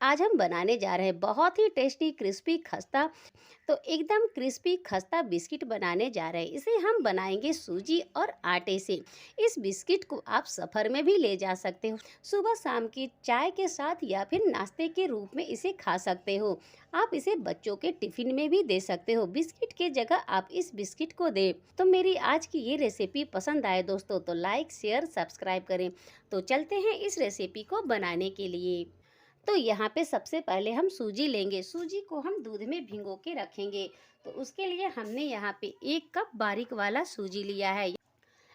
आज हम बनाने जा रहे हैं बहुत ही टेस्टी क्रिस्पी खस्ता। तो एकदम क्रिस्पी खस्ता बिस्किट बनाने जा रहे हैं। इसे हम बनाएंगे सूजी और आटे से। इस बिस्किट को आप सफ़र में भी ले जा सकते हो, सुबह शाम की चाय के साथ या फिर नाश्ते के रूप में इसे खा सकते हो। आप इसे बच्चों के टिफिन में भी दे सकते हो। बिस्किट के जगह आप इस बिस्किट को दें। तो मेरी आज की ये रेसिपी पसंद आए दोस्तों तो लाइक शेयर सब्सक्राइब करें। तो चलते हैं इस रेसिपी को बनाने के लिए। तो यहाँ पे सबसे पहले हम सूजी लेंगे। सूजी को हम दूध में भिगो के रखेंगे। तो उसके लिए हमने यहाँ पे 1 कप बारीक वाला सूजी लिया है।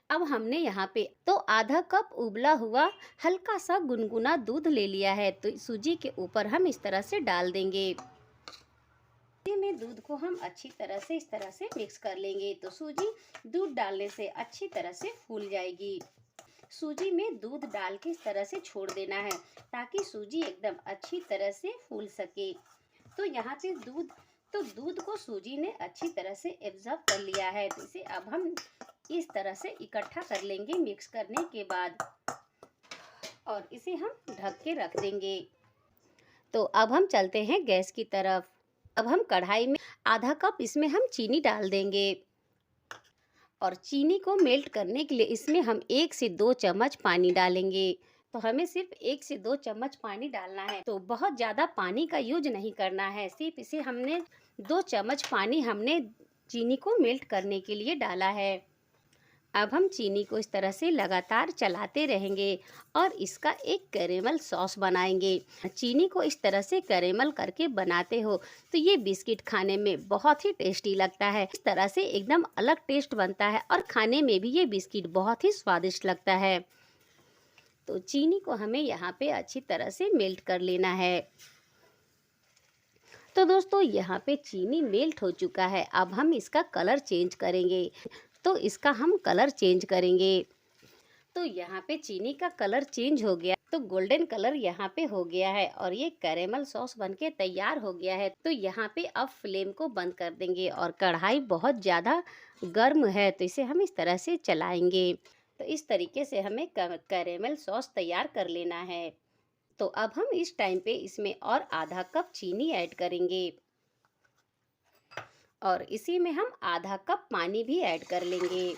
अब हमने यहाँ पे तो आधा कप उबला हुआ हल्का सा गुनगुना दूध ले लिया है। तो सूजी के ऊपर हम इस तरह से डाल देंगे। सूजी में दूध को हम अच्छी तरह से इस तरह से मिक्स कर लेंगे। तो सूजी दूध डालने से अच्छी तरह से फूल जाएगी। सूजी में दूध डाल के इस तरह से छोड़ देना है ताकि सूजी एकदम अच्छी तरह से फूल सके। तो यहाँ पे दूध को सूजी ने अच्छी तरह से एब्जॉर्ब कर लिया है। तो इसे अब हम इस तरह से इकट्ठा कर लेंगे मिक्स करने के बाद, और इसे हम ढक के रख देंगे। तो अब हम चलते हैं गैस की तरफ। अब हम कढ़ाई में आधा कप इसमें हम चीनी डाल देंगे, और चीनी को मेल्ट करने के लिए इसमें हम 1 से 2 चम्मच पानी डालेंगे। तो हमें सिर्फ 1 से 2 चम्मच पानी डालना है। तो बहुत ज़्यादा पानी का यूज नहीं करना है। सिर्फ इसे हमने 2 चम्मच पानी हमने चीनी को मेल्ट करने के लिए डाला है। अब हम चीनी को इस तरह से लगातार चलाते रहेंगे और इसका एक कैरेमल सॉस बनाएंगे। चीनी को इस तरह से कैरेमल करके बनाते हो तो ये बिस्किट खाने में बहुत ही टेस्टी लगता है। इस तरह से एकदम अलग टेस्ट बनता है और खाने में भी ये बिस्किट बहुत ही स्वादिष्ट लगता है। तो चीनी को हमें यहाँ पे अच्छी तरह से मेल्ट कर लेना है। तो दोस्तों यहाँ पे चीनी मेल्ट हो चुका है। अब हम इसका कलर चेंज करेंगे। तो इसका हम कलर चेंज करेंगे। तो यहाँ पे चीनी का कलर चेंज हो गया, तो गोल्डन कलर यहाँ पे हो गया है और ये कैरेमल सॉस बनके तैयार हो गया है। तो यहाँ पे अब फ्लेम को बंद कर देंगे, और कढ़ाई बहुत ज़्यादा गर्म है तो इसे हम इस तरह से चलाएंगे। तो इस तरीके से हमें कैरेमल सॉस तैयार कर लेना है। तो अब हम इस टाइम पे इसमें और आधा कप चीनी ऐड करेंगे, और इसी में हम आधा कप पानी भी ऐड कर लेंगे।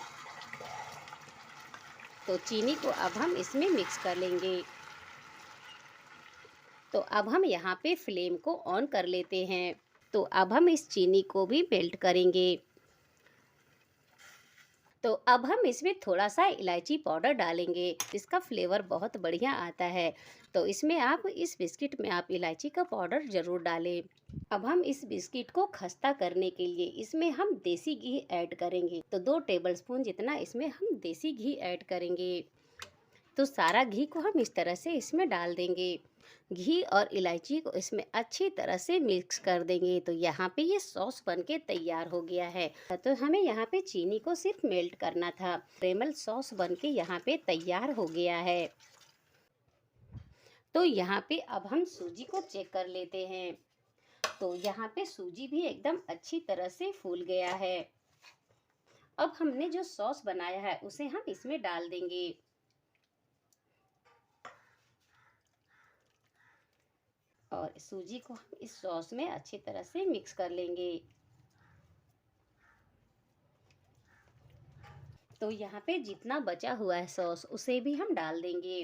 तो चीनी को अब हम इसमें मिक्स कर लेंगे। तो अब हम यहाँ पे फ्लेम को ऑन कर लेते हैं। तो अब हम इस चीनी को भी मेल्ट करेंगे। तो अब हम इसमें थोड़ा सा इलायची पाउडर डालेंगे, इसका फ्लेवर बहुत बढ़िया आता है। तो इसमें आप इस बिस्किट में आप इलायची का पाउडर ज़रूर डालें। अब हम इस बिस्किट को खस्ता करने के लिए इसमें हम देसी घी ऐड करेंगे। तो 2 टेबलस्पून जितना इसमें हम देसी घी ऐड करेंगे। तो सारा घी को हम इस तरह से इसमें डाल देंगे। घी और इलायची को इसमें अच्छी तरह से मिक्स कर देंगे। तो यहाँ पे ये सॉस बनके तैयार हो गया है। तो हमें यहाँ पे चीनी को सिर्फ मेल्ट करना था। कैरेमल सॉस बनके यहाँ पे तैयार हो गया है। तो यहाँ पे अब हम सूजी को चेक कर लेते हैं। तो यहाँ पे सूजी भी एकदम अच्छी तरह से फूल गया है। अब हमने जो सॉस बनाया है उसे हम इसमें डाल देंगे, और सूजी को हम इस सॉस में अच्छी तरह से मिक्स कर लेंगे। तो यहाँ पे जितना बचा हुआ है सॉस उसे भी हम डाल देंगे।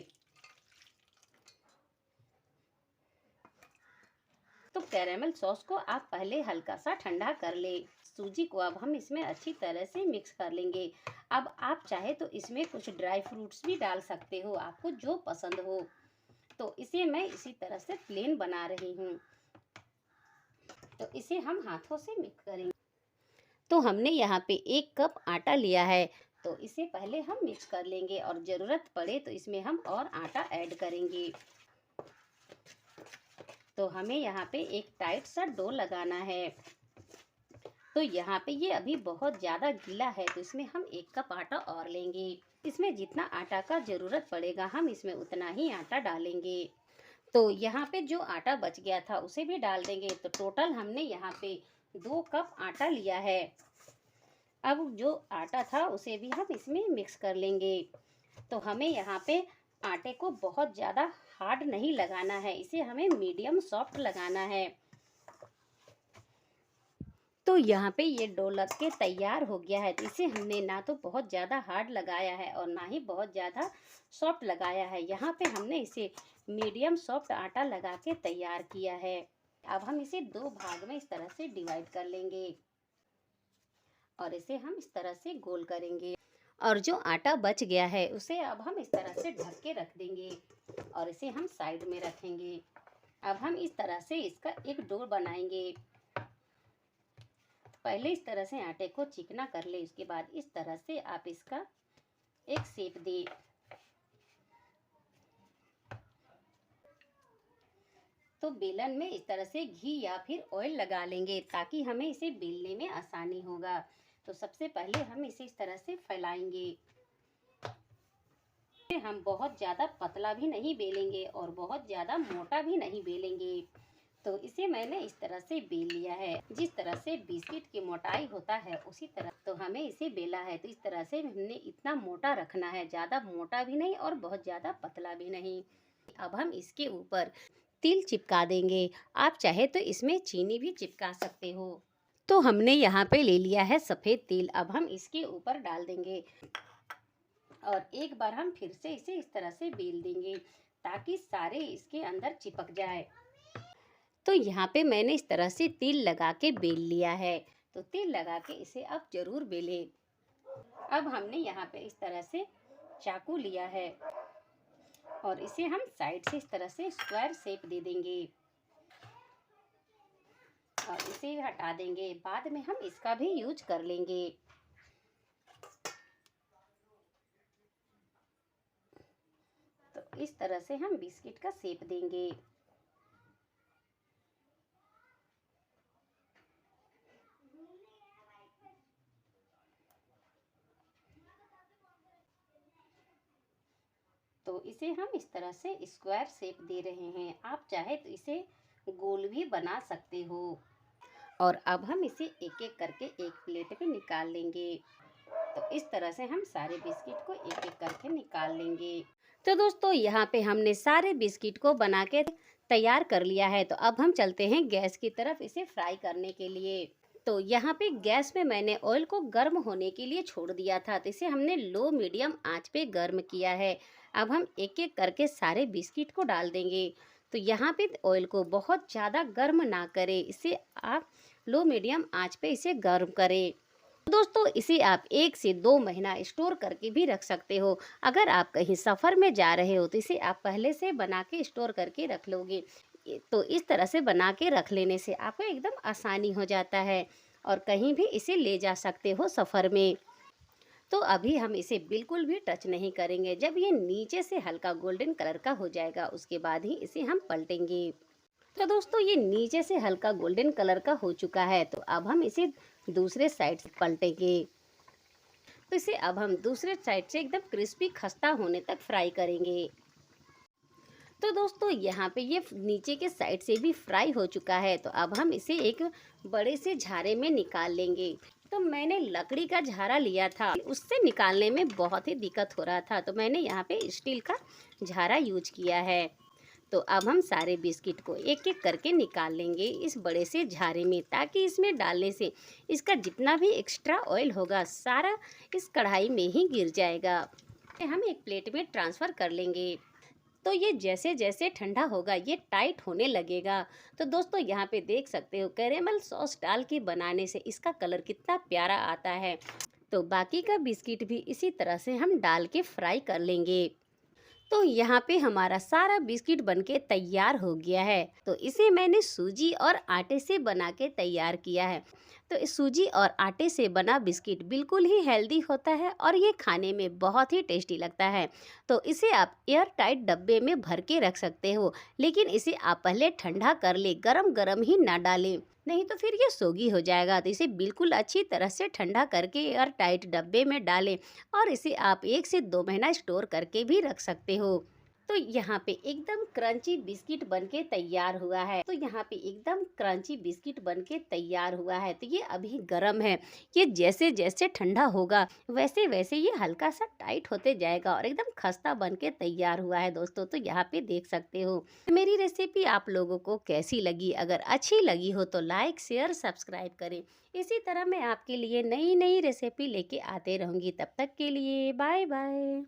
तो कैरेमल सॉस को आप पहले हल्का सा ठंडा कर ले। सूजी को अब हम इसमें अच्छी तरह से मिक्स कर लेंगे। अब आप चाहे तो इसमें कुछ ड्राई फ्रूट्स भी डाल सकते हो, आपको जो पसंद हो। तो इसे मैं इसी तरह से प्लेन बना रही हूँ। तो इसे हम हाथों से मिक्स करेंगे। तो हमने यहाँ पे 1 कप आटा लिया है। तो इसे पहले हम मिक्स कर लेंगे, और ज़रूरत पड़े तो इसमें हम और आटा ऐड करेंगे। तो हमें यहाँ पे एक टाइट सा डो लगाना है। तो यहाँ पे ये अभी बहुत ज़्यादा गीला है तो इसमें हम 1 कप आटा और लेंगे। इसमें जितना आटा का ज़रूरत पड़ेगा हम इसमें उतना ही आटा डालेंगे। तो यहाँ पे जो आटा बच गया था उसे भी डाल देंगे। तो टोटल हमने यहाँ पे 2 कप आटा लिया है। अब जो आटा था उसे भी हम इसमें मिक्स कर लेंगे। तो हमें यहाँ पे आटे को बहुत ज़्यादा हार्ड नहीं लगाना है, इसे हमें मीडियम सॉफ्ट लगाना है। तो यहाँ पे ये डो लग के तैयार हो गया है। तो इसे हमने ना तो बहुत ज़्यादा हार्ड लगाया है और ना ही बहुत ज़्यादा सॉफ्ट लगाया है। यहाँ पे हमने इसे मीडियम सॉफ्ट आटा लगा के तैयार किया है। अब हम इसे 2 भाग में इस तरह से डिवाइड कर लेंगे और इसे हम इस तरह से गोल करेंगे। और जो आटा बच गया है उसे अब हम इस तरह से ढक के रख देंगे और इसे हम साइड में रखेंगे। अब हम इस तरह से इसका एक डो बनाएंगे। पहले इस तरह से आटे को चिकना कर ले, उसके बाद इस तरह से आप इसका एक शेप दें। तो बेलन में इस तरह से घी या फिर ऑयल लगा लेंगे ताकि हमें इसे बेलने में आसानी होगा। तो सबसे पहले हम इसे इस तरह से फैलाएंगे। हम बहुत ज़्यादा पतला भी नहीं बेलेंगे और बहुत ज़्यादा मोटा भी नहीं बेलेंगे। तो इसे मैंने इस तरह से बेल लिया है। जिस तरह से बिस्किट की मोटाई होता है उसी तरह तो हमें इसे बेला है। तो इस तरह से हमने इतना मोटा रखना है, ज़्यादा मोटा भी नहीं और बहुत ज़्यादा पतला भी नहीं। अब हम इसके ऊपर तिल चिपका देंगे। आप चाहे तो इसमें चीनी भी चिपका सकते हो। तो हमने यहाँ पे ले लिया है सफ़ेद तिल। अब हम इसके ऊपर डाल देंगे और एक बार हम फिर से इसे इस तरह से बेल देंगे ताकि सारे इसके अंदर चिपक जाए। तो यहाँ पे मैंने इस तरह से तिल लगा के बेल लिया है। तो तिल लगा के इसे अब जरूर बेलें। अब हमने यहाँ पे इस तरह से चाकू लिया है और इसे हम साइड से इस तरह से स्क्वायर शेप दे देंगे और इसे हटा देंगे। बाद में हम इसका भी यूज कर लेंगे। तो इस तरह से हम बिस्किट का शेप देंगे। तो इसे हम इस तरह से स्क्वायर शेप दे रहे हैं। आप चाहे तो इसे गोल भी बना सकते हो। और अब हम इसे एक एक करके एक प्लेट में निकाल लेंगे। तो इस तरह से हम सारे बिस्किट को एक एक करके निकाल लेंगे। तो दोस्तों यहाँ पे हमने सारे बिस्किट को बना के तैयार कर लिया है। तो अब हम चलते हैं गैस की तरफ इसे फ्राई करने के लिए। तो यहाँ पे गैस पे मैंने ऑयल को गर्म होने के लिए छोड़ दिया था। तो इसे हमने लो मीडियम आंच पे गर्म किया है। अब हम एक एक करके सारे बिस्किट को डाल देंगे। तो यहाँ पे ऑयल को बहुत ज़्यादा गर्म ना करें, इसे आप लो मीडियम आंच पे इसे गर्म करें। दोस्तों इसे आप 1 से 2 महीना स्टोर करके भी रख सकते हो। अगर आप कहीं सफ़र में जा रहे हो तो इसे आप पहले से बना के स्टोर करके रख लोगे। तो इस तरह से बना के रख लेने से आपको एकदम आसानी हो जाता है और कहीं भी इसे ले जा सकते हो सफ़र में। तो अभी हम इसे बिल्कुल भी टच नहीं करेंगे। जब ये नीचे से हल्का गोल्डन कलर का हो जाएगा उसके बाद ही इसे हम पलटेंगे। तो दोस्तों ये नीचे से हल्का गोल्डन कलर का हो चुका है। तो अब हम इसे दूसरे साइड से पलटेंगे। तो इसे अब हम दूसरे साइड से एकदम क्रिस्पी खस्ता होने तक फ्राई करेंगे। तो दोस्तों यहाँ पे ये नीचे के साइड से भी फ्राई हो चुका है। तो अब हम इसे एक बड़े से झारे में निकाल लेंगे। तो मैंने लकड़ी का झारा लिया था, उससे निकालने में बहुत ही दिक्कत हो रहा था, तो मैंने यहाँ पे स्टील का झारा यूज किया है। तो अब हम सारे बिस्किट को एक एक करके निकाल लेंगे इस बड़े से झारे में, ताकि इसमें डालने से इसका जितना भी एक्स्ट्रा ऑयल होगा सारा इस कढ़ाई में ही गिर जाएगा। हम एक प्लेट में ट्रांसफ़र कर लेंगे। तो ये जैसे जैसे ठंडा होगा ये टाइट होने लगेगा। तो दोस्तों यहाँ पे देख सकते हो कैरेमल सॉस डाल के बनाने से इसका कलर कितना प्यारा आता है। तो बाकी का बिस्किट भी इसी तरह से हम डाल के फ्राई कर लेंगे। तो यहाँ पे हमारा सारा बिस्किट बनके तैयार हो गया है। तो इसे मैंने सूजी और आटे से बना के तैयार किया है। तो इस सूजी और आटे से बना बिस्किट बिल्कुल ही हेल्दी होता है और ये खाने में बहुत ही टेस्टी लगता है। तो इसे आप एयर टाइट डब्बे में भर के रख सकते हो, लेकिन इसे आप पहले ठंडा कर ले, गरम गरम ही ना डालें, नहीं तो फिर ये सोगी हो जाएगा। तो इसे बिल्कुल अच्छी तरह से ठंडा करके एयर टाइट डब्बे में डालें और इसे आप 1 से 2 महीना स्टोर करके भी रख सकते हो। तो यहाँ पे एकदम क्रंची बिस्किट बनके तैयार हुआ है। तो यहाँ पे एकदम क्रंची बिस्किट बनके तैयार हुआ है। तो ये अभी गरम है। ये जैसे जैसे ठंडा होगा वैसे वैसे ये हल्का सा टाइट होते जाएगा और एकदम खस्ता बनके तैयार हुआ है दोस्तों। तो यहाँ पे देख सकते हो। मेरी रेसिपी आप लोगों को कैसी लगी? अगर अच्छी लगी हो तो लाइक शेयर सब्सक्राइब करें। इसी तरह मैं आपके लिए नई नई रेसिपी लेके आते रहूंगी। तब तक के लिए बाय बाय।